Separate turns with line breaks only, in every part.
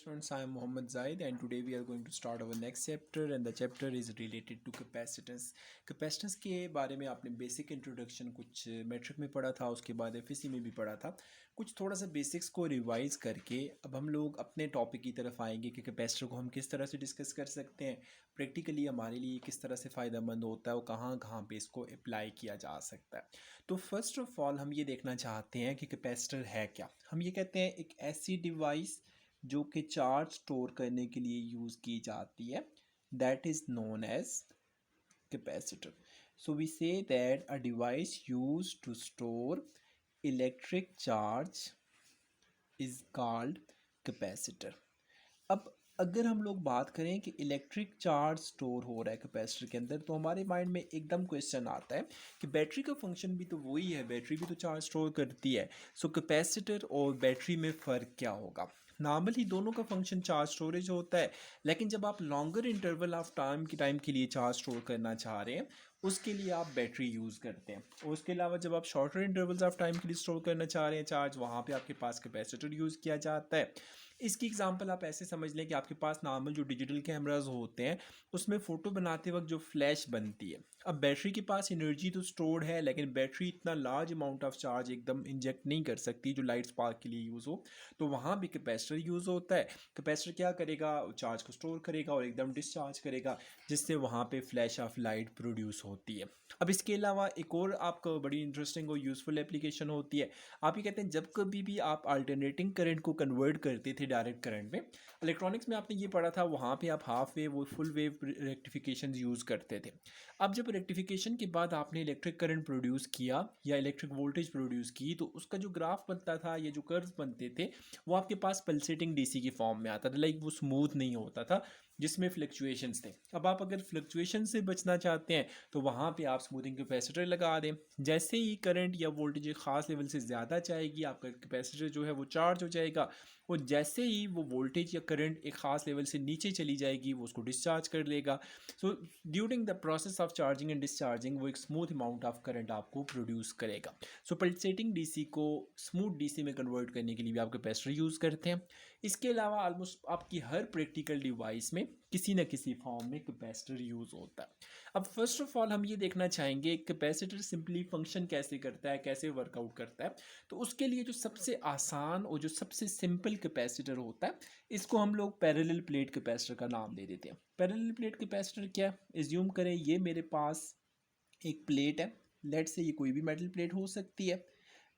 Students, I am Mohammad Zaid and today we are going to start our next chapter and the chapter is related to capacitance. Capacitance के बारे में आपने basic introduction कुछ matric में पढ़ा था, उसके बाद एफएससी में भी पढ़ा था। कुछ थोड़ा सा बेसिक्स को रिवाइज करके अब हम लोग अपने टॉपिक की तरफ आएंगे कि कैपेसिटर को हम किस तरह से डिस्कस कर सकते हैं, प्रैक्टिकली हमारे लिए किस तरह से फ़ायदेमंद होता है और कहाँ कहाँ पे इसको अप्लाई किया जा सकता है। तो फर्स्ट ऑफ ऑल हम ये देखना चाहते हैं कि कैपेसिटर है क्या। हम ये कहते हैं एक ऐसी डिवाइस जो कि चार्ज स्टोर करने के लिए यूज़ की जाती है, that is known as capacitor. So we say that a device used to store electric charge is called capacitor. अब अगर हम लोग बात करें कि इलेक्ट्रिक चार्ज स्टोर हो रहा है कैपेसिटर के अंदर, तो हमारे माइंड में एकदम क्वेश्चन आता है कि बैटरी का फंक्शन भी तो वही है, बैटरी भी तो चार्ज स्टोर करती है। सो कैपेसिटर और बैटरी में फ़र्क क्या होगा। नॉर्मली दोनों का फंक्शन चार्ज स्टोरेज होता है, लेकिन जब आप लॉन्गर इंटरवल ऑफ टाइम के लिए चार्ज स्टोर करना चाह रहे हैं उसके लिए आप बैटरी यूज़ करते हैं। और उसके अलावा जब आप शॉर्टर इंटरवल्स ऑफ टाइम के लिए स्टोर करना चाह रहे हैं चार्ज, वहाँ पे आपके पास कैपेसिटर यूज़ किया जाता है। इसकी एग्जांपल आप ऐसे समझ लें कि आपके पास नॉर्मल जो डिजिटल कैमराज होते हैं उसमें फ़ोटो बनाते वक्त जो फ्लैश बनती है, अब बैटरी के पास एनर्जी तो स्टोर्ड है लेकिन बैटरी इतना लार्ज अमाउंट ऑफ चार्ज एकदम इंजेक्ट नहीं कर सकती जो लाइट स्पार्क के लिए यूज़ हो, तो वहाँ भी कैपेसिटर यूज़ होता है। कैपेसिटर क्या करेगा, चार्ज को स्टोर करेगा और एकदम डिस्चार्ज करेगा, जिससे वहाँ पे फ्लैश ऑफ लाइट प्रोड्यूस होती है। अब इसके अलावा एक और आपको बड़ी इंटरेस्टिंग और यूज़फुल एप्लीकेशन होती है। आप ये कहते हैं जब कभी भी आप अल्टरनेटिंग करंट को कन्वर्ट करते थे डायरेक्ट करंट में, इलेक्ट्रॉनिक्स में आपने ये पढ़ा था, वहाँ पे आप हाफ वेव और फुल वेव रेक्टिफिकेशन यूज़ करते थे। अब जब रेक्टिफिकेशन के बाद आपने इलेक्ट्रिक करंट प्रोड्यूस किया या इलेक्ट्रिक वोल्टेज प्रोड्यूस की, तो उसका जो ग्राफ बनता था या जो कर्व्स बनते थे वो आपके पास पल्सेटिंग डीसी की फॉर्म में आता था, लाइक वो स्मूथ नहीं होता था जिसमें फ्लक्चुएशंस थे। अब आप अगर फ्लक्चुएशन से बचना चाहते हैं तो वहाँ पे आप स्मूथिंग कैपेसिटर लगा दें। जैसे ही करंट या वोल्टेज एक ख़ास लेवल से ज़्यादा जाएगी आपका कैपेसिटर जो है वो चार्ज हो जाएगा, और जैसे ही वो वोल्टेज या करंट एक ख़ास लेवल से नीचे चली जाएगी वो उसको डिस्चार्ज कर देगा। So during the process of charging and discharging वो एक स्मूथ अमाउंट ऑफ करंट आपको प्रोड्यूस करेगा। सो पल्सेटिंग डीसी को स्मूथ डीसी में कन्वर्ट करने के लिए भी आप कैपेसिटर यूज़ करते हैं। इसके अलावा ऑलमोस्ट आपकी हर प्रैक्टिकल डिवाइस में किसी न किसी फॉर्म में कैपेसिटर यूज़ होता है। अब फर्स्ट ऑफ ऑल हम ये देखना चाहेंगे कैपेसिटर सिंपली फंक्शन कैसे करता है, कैसे वर्कआउट करता है। तो उसके लिए जो सबसे आसान और जो सबसे सिंपल कैपेसिटर होता है इसको हम लोग पैरेलल प्लेट कैपेसिटर का नाम दे देते हैं। पैरेलल प्लेट कैपेसिटर क्या है, एज्यूम करें ये मेरे पास एक प्लेट है, लेट से ये कोई भी मेटल प्लेट हो सकती है,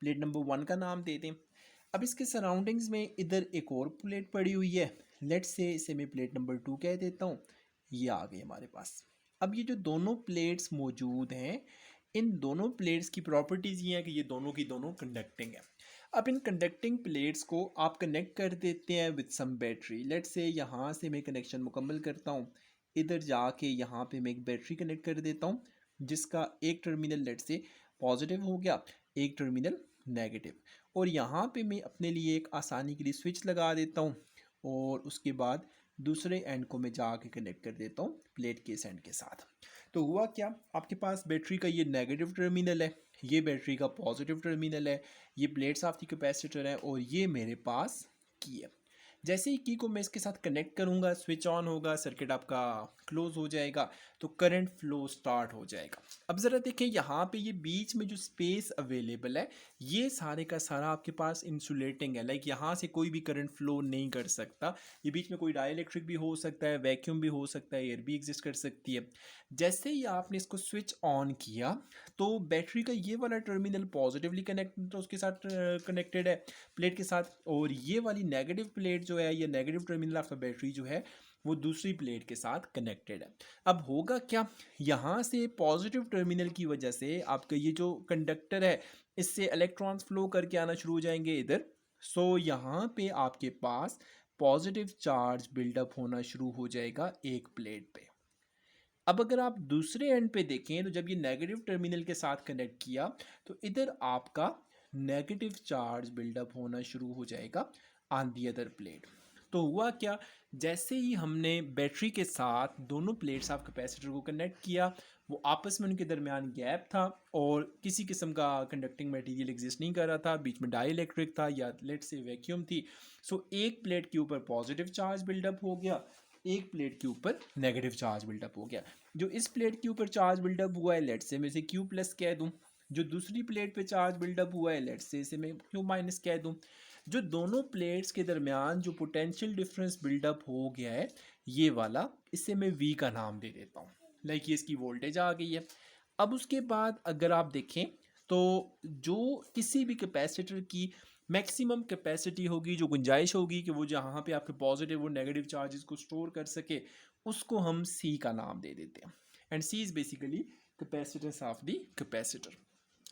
प्लेट नंबर 1 का नाम दे दें। अब इसके सराउंडिंग्स में इधर एक और प्लेट पड़ी हुई है, लेट से इसे मैं प्लेट नंबर 2 कह देता हूँ। ये आ गई हमारे पास। अब ये जो दोनों प्लेट्स मौजूद हैं, इन दोनों प्लेट्स की प्रॉपर्टीज़ ये हैं कि ये दोनों की दोनों कंडक्टिंग है। अब इन कंडक्टिंग प्लेट्स को आप कनेक्ट कर देते हैं विद सम बैटरी। लेट से यहाँ से मैं कनेक्शन मुकम्मल करता हूँ, इधर जाके यहाँ पे मैं एक बैटरी कनेक्ट कर देता हूँ जिसका एक टर्मिनल लेट से पॉजिटिव हो गया, एक टर्मिनल नेगेटिव, और यहाँ पे मैं अपने लिए एक आसानी के लिए स्विच लगा देता हूँ और उसके बाद दूसरे एंड को मैं जाके कनेक्ट कर देता हूँ प्लेट के इस एंड के साथ। तो हुआ क्या, आपके पास बैटरी का ये नेगेटिव टर्मिनल है, ये बैटरी का पॉजिटिव टर्मिनल है, ये प्लेट्स ऑफ द कैपेसिटर है और ये मेरे पास की है। जैसे ही की को मैं इसके साथ कनेक्ट करूँगा स्विच ऑन होगा, सर्किट आपका क्लोज हो जाएगा, तो करंट फ्लो स्टार्ट हो जाएगा। अब ज़रा देखें यहाँ पे ये बीच में जो स्पेस अवेलेबल है ये सारे का सारा आपके पास इंसुलेटिंग है, लाइक यहाँ से कोई भी करंट फ्लो नहीं कर सकता। ये बीच में कोई डाइलेक्ट्रिक भी हो सकता है, वैक्यूम भी हो सकता है, एयर भी एग्जिस्ट कर सकती है। जैसे ही आपने इसको स्विच ऑन किया तो बैटरी का ये वाला टर्मिनल पॉजिटिवली कनेक्ट उसके साथ कनेक्टेड है प्लेट के साथ, और ये वाली नेगेटिव प्लेट जो है, ये negative terminal of the battery जो है वो दूसरी प्लेट के साथ कनेक्टेड है। अब होगा क्या, यहाँ से पॉजिटिव टर्मिनल की वजह से आपका ये जो कंडक्टर है इससे इलेक्ट्रॉन्स फ्लो करके आना शुरू हो जाएंगे इधर। सो यहाँ पे आपके पास पॉजिटिव चार्ज बिल्डअप होना शुरू हो जाएगा एक प्लेट पे। अब अगर आप दूसरे एंड पे देखें तो जब ये नेगेटिव टर्मिनल के साथ कनेक्ट किया तो इधर आपका नेगेटिव चार्ज बिल्डअप होना शुरू हो जाएगा ऑन दी अदर प्लेट। तो हुआ क्या, जैसे ही हमने बैटरी के साथ दोनों प्लेट्स ऑफ कैपेसिटर को कनेक्ट किया, वो आपस में उनके दरमियान गैप था और किसी किस्म का कंडक्टिंग मटेरियल एग्जिस्ट नहीं कर रहा था, बीच में डाई इलेक्ट्रिक था या लेट से वैक्यूम थी। सो एक प्लेट के ऊपर पॉजिटिव चार्ज बिल्डअप हो गया, एक प्लेट के ऊपर नेगेटिव चार्ज बिल्डअप हो गया। जो इस प्लेट के ऊपर चार्ज बिल्डअप हुआ है, लेट से मैं इसे क्यू प्लस कह दूँ। जो दूसरी प्लेट पे चार्ज बिल्डअप हुआ है, लेट से इसे मैं क्यू माइनस कह दूँ। जो दोनों प्लेट्स के दरमियान जो पोटेंशियल डिफरेंस बिल्डअप हो गया है, ये वाला, इसे मैं वी का नाम दे देता हूँ। लाइक ये इसकी वोल्टेज आ गई है। अब उसके बाद अगर आप देखें तो जो किसी भी कैपेसिटर की मैक्सिमम कैपेसिटी होगी, जो गुंजाइश होगी कि वो जहाँ पे आपके पॉजिटिव और नेगेटिव चार्जेस को स्टोर कर सके, उसको हम सी का नाम दे देते हैं। And C is basically capacitance of the capacitor.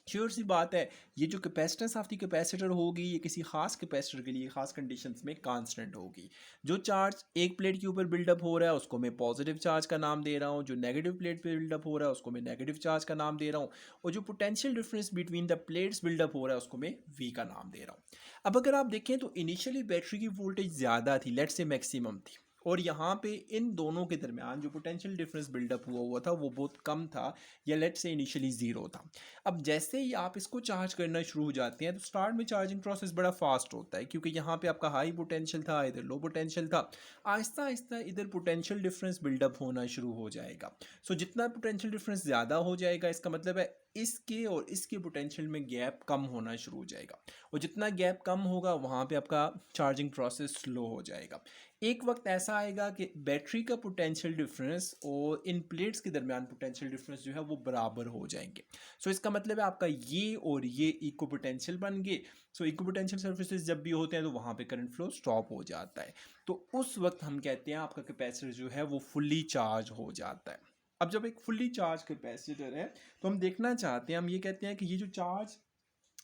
Sure सी बात है, ये जो कैपेसिटेंस ऑफ द कैपेसिटर होगी, ये किसी खास कैपेसिटर के लिए खास कंडीशंस में कांस्टेंट होगी। जो चार्ज एक प्लेट के ऊपर बिल्डअप हो रहा है उसको मैं पॉजिटिव चार्ज का नाम दे रहा हूँ, जो नेगेटिव प्लेट पे बिल्डअप हो रहा है उसको मैं नेगेटिव चार्ज का नाम दे रहा हूँ, और जो potential difference between the plates buildup हो रहा है उसको मैं वी का नाम दे रहा हूँ। अब अगर आप देखें तो इनिशियली बैटरी की वोल्टेज ज़्यादा थी, लेट से मैक्सिमम थी, और यहाँ पे इन दोनों के दरमियान जो पोटेंशियल डिफरेंस बिल्डअप हुआ था वो बहुत कम था, या लेट से इनिशियली ज़ीरो था। अब जैसे ही आप इसको चार्ज करना शुरू हो जाते हैं तो स्टार्ट में चार्जिंग प्रोसेस बड़ा फास्ट होता है, क्योंकि यहाँ पे आपका हाई पोटेंशियल था, इधर लो पोटेंशियल था। आहिस्ता आहिस्ता इधर पोटेंशियल डिफरेंस बिल्डअप होना शुरू हो जाएगा। सो जितना पोटेंशियल डिफरेंस ज़्यादा हो जाएगा, इसका मतलब है इसके और इसके पोटेंशियल में गैप कम होना शुरू हो जाएगा, और जितना गैप कम होगा वहाँ पे आपका चार्जिंग प्रोसेस स्लो हो जाएगा। एक वक्त ऐसा आएगा कि बैटरी का पोटेंशियल डिफरेंस और इन प्लेट्स के दरमियान पोटेंशियल डिफरेंस जो है वो बराबर हो जाएंगे। सो इसका मतलब है आपका ये और ये इक्व पोटेंशियल बन गए। सो इक्व पोटेंशियल सर्फेसिस जब भी होते हैं तो वहाँ पे करंट फ्लो स्टॉप हो जाता है। तो उस वक्त हम कहते हैं आपका कैपेसिटर जो है वो फुल्ली चार्ज हो जाता है। अब जब एक फुल्ली चार्ज कैपेसिटर है तो हम देखना चाहते हैं, हम ये कहते हैं कि ये जो चार्ज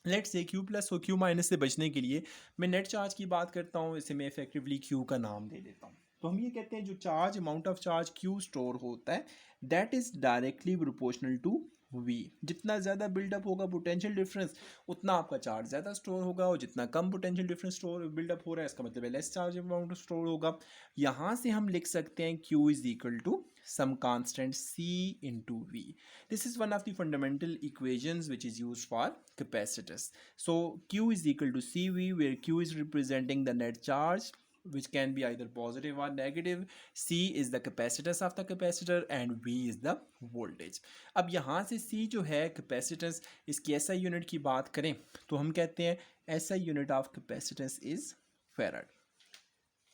लेट से क्यू प्लस और क्यू माइनस से बचने के लिए मैं नेट चार्ज की बात करता हूँ, इसे मैं इफेक्टिवली क्यू का नाम दे देता हूँ। तो हम ये कहते हैं जो charge amount of charge Q store होता है that is directly proportional to V. जितना ज़्यादा बिल्डअप होगा पोटेंशियल डिफरेंस, उतना आपका चार्ज ज़्यादा स्टोर होगा, और जितना कम पोटेंशियल डिफरेंस स्टोर बिल्डअप हो रहा है इसका मतलब है लेस चार्ज अमाउंट स्टोर होगा। यहाँ से हम लिख सकते हैं Q is equal to some constant C into V. This is one of the fundamental equations which is used for capacitors. So Q is equal to CV, where Q is representing the net charge which can be either positive or negative. C is the capacitance of the capacitor and V is the voltage. अब यहाँ से C जो है capacitance, इसकी SI unit की बात करें तो हम कहते हैं SI unit of capacitance is farad,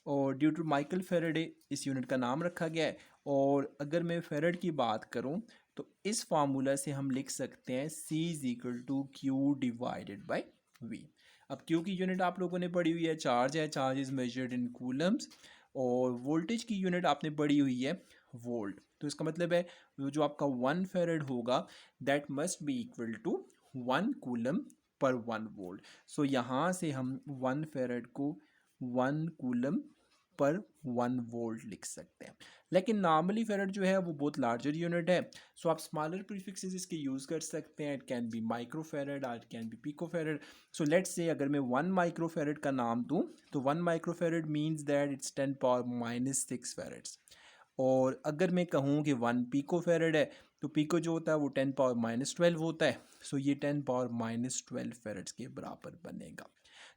और ड्यू टू माइकल फेरेडे इस यूनिट का नाम रखा गया है। और अगर मैं फेरेड की बात करूं तो इस फार्मूला से हम लिख सकते हैं C is equal to Q divided by V. अब क्यू की यूनिट आप लोगों ने पढ़ी हुई है, चार्ज है, charge is measured in coulombs, और वोल्टेज की यूनिट आपने पढ़ी हुई है वोल्ट। तो इसका मतलब है जो आपका 1 फेरेड होगा that must be equal to 1 coulomb per 1 volt. सो यहाँ से हम 1 फेरेड को 1 कूलम पर 1 वोल्ट लिख सकते हैं। लेकिन नॉर्मली फेरेड जो है वो बहुत लार्जर यूनिट है, सो आप स्मॉलर प्रीफिक्सेस इसके यूज़ कर सकते हैं। It can be micro farad और it can be pico farad. So let's say अगर मैं 1 माइक्रो फेरेड का नाम दूं तो 1 माइक्रो फेरेड मीन्स दैट इट्स 10⁻⁻6 फेरेड्स। और अगर मैं कहूँ कि 1 पिको फेरेड है तो पिको जो होता है वो 10⁻12 होता है। सो ये 10⁻12 फेरेड्स के बराबर बनेगा।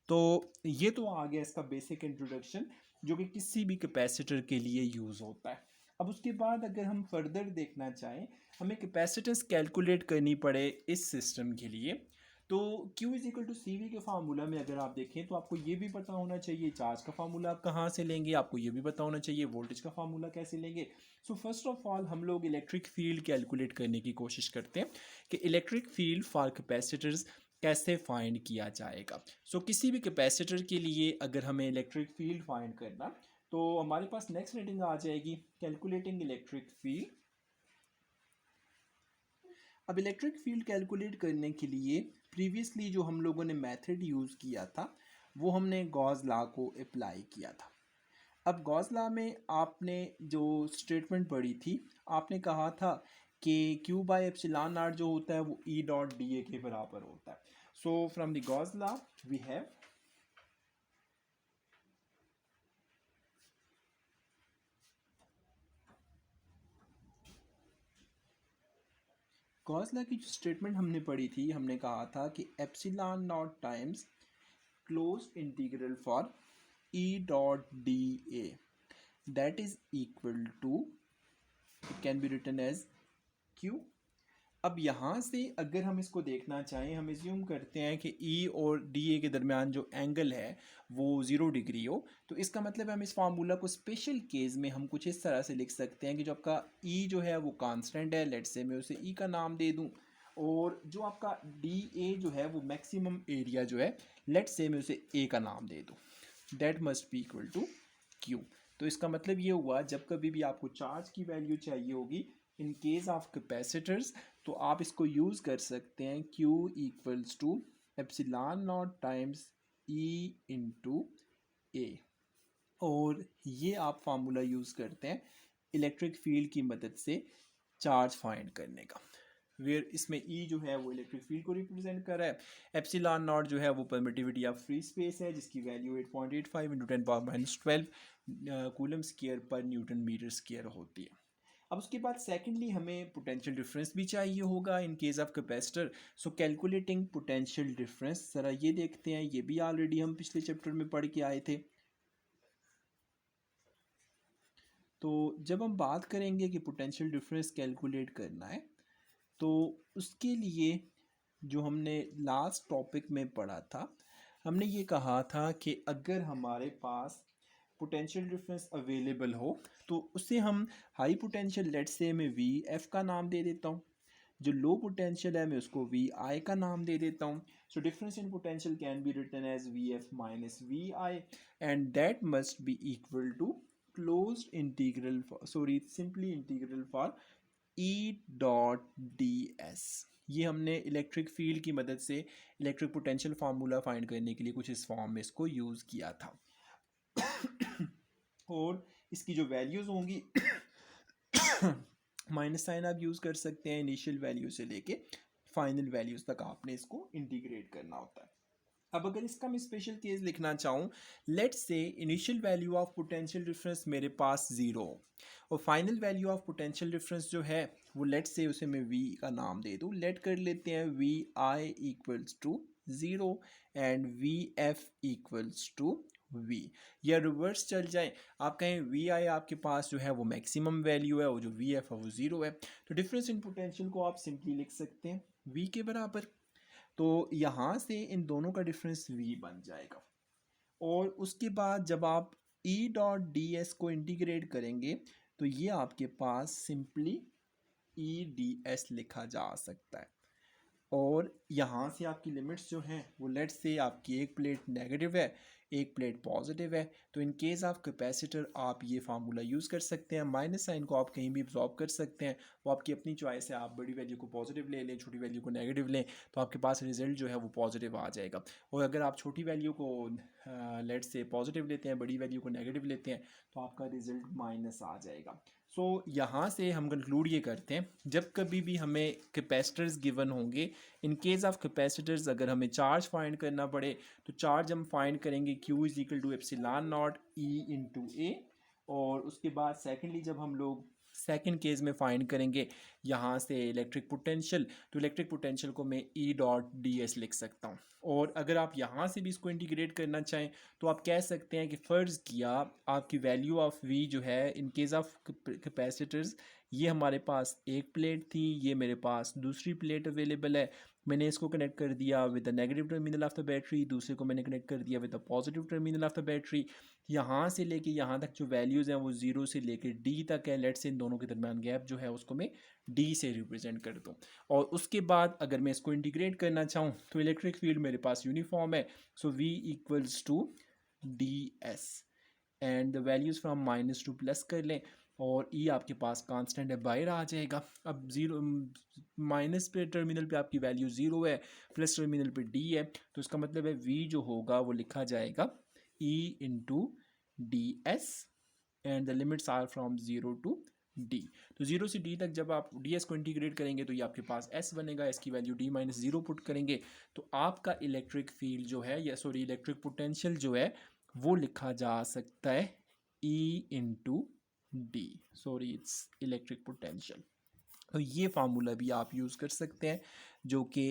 तो ये तो आ गया इसका बेसिक इंट्रोडक्शन जो कि किसी भी कैपेसिटर के लिए यूज़ होता है। अब उसके बाद अगर हम फर्दर देखना चाहें, हमें कैपेसिटेंस कैलकुलेट करनी पड़े इस सिस्टम के लिए, तो Q is equal to C V के फार्मूला में अगर आप देखें तो आपको ये भी पता होना चाहिए चार्ज का फार्मूला आप कहाँ से लेंगे, आपको ये भी पता होना चाहिए वोल्टेज का फार्मूला कैसे लेंगे। सो फर्स्ट ऑफ ऑल हम लोग इलेक्ट्रिक फील्ड कैलकुलेट करने की कोशिश करते हैं कि इलेक्ट्रिक फील्ड फॉर कैपेसिटर्स कैसे फाइंड किया जाएगा। सो किसी भी कैपेसिटर के लिए अगर हमें इलेक्ट्रिक फील्ड फाइंड करना तो हमारे पास नेक्स्ट रेटिंग आ जाएगी कैलकुलेटिंग इलेक्ट्रिक फील्ड। अब इलेक्ट्रिक फील्ड कैलकुलेट करने के लिए प्रीवियसली जो हम लोगों ने मेथड यूज़ किया था वो हमने गॉस लॉ को अप्लाई किया था। अब गॉस लॉ में आपने जो स्टेटमेंट पढ़ी थी, आपने कहा था कि Q बाय एप्सिलॉन नॉट जो होता है वो E डॉट डी ए के बराबर होता है। So from the Gauss law we have Gauss law की जो स्टेटमेंट हमने पढ़ी थी, हमने कहा था कि epsilon not times close integral for E dot D A that is equal to, it can be written as Q. अब यहाँ से अगर हम इसको देखना चाहें, हम एज्यूम करते हैं कि ई और डी ए के दरमियान जो एंगल है वो 0 डिग्री हो, तो इसका मतलब है हम इस फार्मूला को स्पेशल केस में हम कुछ इस तरह से लिख सकते हैं कि जो आपका ई जो है वो कांस्टेंट है, लेट्स से मैं उसे ई का नाम दे दूं, और जो आपका डी ए जो है वो मैक्सिमम एरिया जो है, लेट्स से मैं उसे ए का नाम दे दूं, that must be equal to Q. तो इसका मतलब ये हुआ, जब कभी भी आपको चार्ज की वैल्यू चाहिए होगी इन केस ऑफ कैपेसिटर्स, तो आप इसको यूज़ कर सकते हैं Q equals to epsilon not times E into A, और ये आप फार्मूला यूज़ करते हैं इलेक्ट्रिक फील्ड की मदद से चार्ज फाइंड करने का, वेयर इसमें E जो है वो इलेक्ट्रिक फील्ड को रिप्रेजेंट कर रहा है, एप्सिलॉन नॉट जो है वो परमिटिविटी ऑफ फ्री स्पेस है जिसकी वैल्यू 8.85 इंटू 10⁻12 कूलम स्क्वायर पर न्यूटन मीटर स्क्वायर होती है। अब उसके बाद सेकेंडली हमें पोटेंशियल डिफरेंस भी चाहिए होगा in case of capacitor, so calculating potential difference, ज़रा ये देखते हैं, ये भी ऑलरेडी हम पिछले चैप्टर में पढ़ के आए थे। तो जब हम बात करेंगे कि पोटेंशियल डिफरेंस कैलकुलेट करना है, तो उसके लिए जो हमने लास्ट टॉपिक में पढ़ा था, हमने ये कहा था कि अगर हमारे पास पोटेंशियल डिफरेंस अवेलेबल हो तो उसे हम हाई पोटेंशियल, लेट्स से मैं वी एफ का नाम दे देता हूँ, जो लो पोटेंशियल है मैं उसको वी आई का नाम दे देता हूँ। So difference in potential can be written as V F minus V I, and that must be equal to closed integral sorry simply integral for E dot D S. ये हमने इलेक्ट्रिक फील्ड की मदद से electric potential formula find करने के लिए कुछ इस फॉर्म में इसको यूज़ किया था। और इसकी जो वैल्यूज़ होंगी माइनस साइन आप यूज़ कर सकते हैं, इनिशियल वैल्यू से लेके फाइनल वैल्यूज़ तक आपने इसको इंटीग्रेट करना होता है। अब अगर इसका मैं स्पेशल केस लिखना चाहूँ, let's say initial value of potential difference मेरे पास 0 और final value of potential difference जो है वो लेट्स से उसे मैं v का नाम दे दूँ, लेट कर लेते हैं V I equals to 0 and V F equals to v, या रिवर्स चल जाए, आप कहें वी आई आपके पास जो है वो मैक्सिमम वैल्यू है और जो वी एफ है वो 0 है, तो डिफरेंस इन पोटेंशियल को आप सिंपली लिख सकते हैं v के बराबर। तो यहाँ से इन दोनों का डिफरेंस v बन जाएगा, और उसके बाद जब आप E डॉट डी एस को इंटीग्रेट करेंगे तो ये आपके पास सिंपली ई डी एस लिखा जा सकता है, और यहाँ से आपकी लिमिट्स जो हैं वो लेट्स से आपकी एक प्लेट नेगेटिव है, एक प्लेट पॉजिटिव है, तो इन केस ऑफ कैपेसिटर आप ये फार्मूला यूज़ कर सकते हैं, माइनस साइन को आप कहीं भी अब्जॉर्ब कर सकते हैं, वो आपकी अपनी चॉइस है, आप बड़ी वैल्यू को पॉजिटिव ले लें, छोटी वैल्यू को नेगेटिव लें, तो आपके पास रिजल्ट जो है वो पॉजिटिव आ जाएगा, और अगर आप छोटी वैल्यू को लेट्स से पॉजिटिव लेते हैं, बड़ी वैल्यू को नेगेटिव लेते हैं, तो आपका रिजल्ट माइनस आ जाएगा। सो यहाँ से हम कंक्लूड ये करते हैं, जब कभी भी हमें कैपेसिटर्स गिवन होंगे, इन केस ऑफ कैपेसिटर्स अगर हमें चार्ज फाइंड करना पड़े तो चार्ज हम फाइंड करेंगे Q is equal to epsilon not E into A, और उसके बाद सेकेंडली जब हम लोग सेकेंड केस में फाइंड करेंगे यहाँ से इलेक्ट्रिक पोटेंशियल, तो इलेक्ट्रिक पोटेंशियल को मैं E डॉट डी एस लिख सकता हूँ, और अगर आप यहाँ से भी इसको इंटीग्रेट करना चाहें तो आप कह सकते हैं कि फ़र्ज़ किया आपकी वैल्यू ऑफ V जो है इन केस ऑफ कैपेसिटर्स, ये हमारे पास एक प्लेट थी, ये मेरे पास दूसरी प्लेट अवेलेबल है, मैंने इसको कनेक्ट कर दिया with the negative terminal of the battery, दूसरे को मैंने कनेक्ट कर दिया with the positive terminal of the battery, यहाँ से लेके यहाँ तक जो वैल्यूज़ हैं वो 0 से लेके d तक है, लेट से इन दोनों के दरमियान गैप जो है उसको मैं d से रिप्रेजेंट कर दूँ, और उसके बाद अगर मैं इसको इंटीग्रेट करना चाहूँ तो इलेक्ट्रिक फील्ड मेरे पास यूनिफॉर्म है, so v equals to D S, and the values from minus to plus कर लें, और ई आपके पास कांस्टेंट है, बाहर आ जाएगा। अब ज़ीरो माइनस पे टर्मिनल पे आपकी वैल्यू 0 है, प्लस टर्मिनल पे डी है, तो इसका मतलब है वी जो होगा वो लिखा जाएगा E into D S, and the limits are from 0 to D, तो 0 से d तक जब आप डी एस को इंटीग्रेट करेंगे तो ये आपके पास s बनेगा, इसकी वैल्यू d माइनस 0 पुट करेंगे तो आपका इलेक्ट्रिक फील्ड जो है, या सॉरी इलेक्ट्रिक पोटेंशियल जो है वो लिखा जा सकता है E into D, sorry it's electric potential. तो ये फार्मूला भी आप यूज़ कर सकते हैं जो कि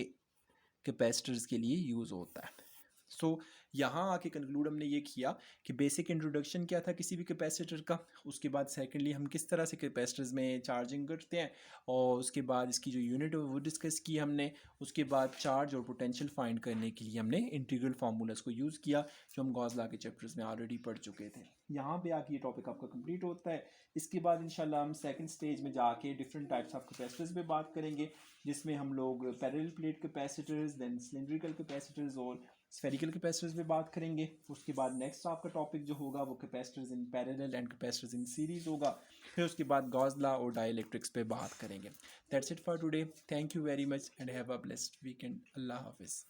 कैपेसिटर्स के लिए यूज़ होता है। सो यहाँ आके कंक्लूड हमने ये किया कि बेसिक इंट्रोडक्शन क्या था किसी भी कैपेसिटर का, उसके बाद सेकेंडली हम किस तरह से कैपेसिटर्स में चार्जिंग करते हैं, और उसके बाद इसकी जो यूनिट है वो डिस्कस की हमने। उसके बाद चार्ज और पोटेंशियल फाइंड करने के लिए हमने इंटीग्रल फार्मूलाज को यूज़ किया जो हम गॉस लॉ के चैप्टर्स में ऑलरेडी पढ़ चुके थे। यहाँ पे आके ये टॉपिक आपका कंप्लीट होता है। इसके बाद इंशाल्लाह हम सेकंड स्टेज में जाके डिफरेंट टाइप्स ऑफ कैपेसिटर्स पे बात करेंगे, जिसमें हम लोग parallel plate capacitors, then cylindrical capacitors और स्फेरिकल कैपेसिटर्स पे बात करेंगे। उसके बाद नेक्स्ट आपका टॉपिक जो होगा वो capacitors in parallel and capacitors in series होगा। फिर उसके बाद गॉस लॉ और डाइलेक्ट्रिक्स पे बात करेंगे। That's it for today. Thank you very much and have a blessed weekend. अल्लाह हाफिज़।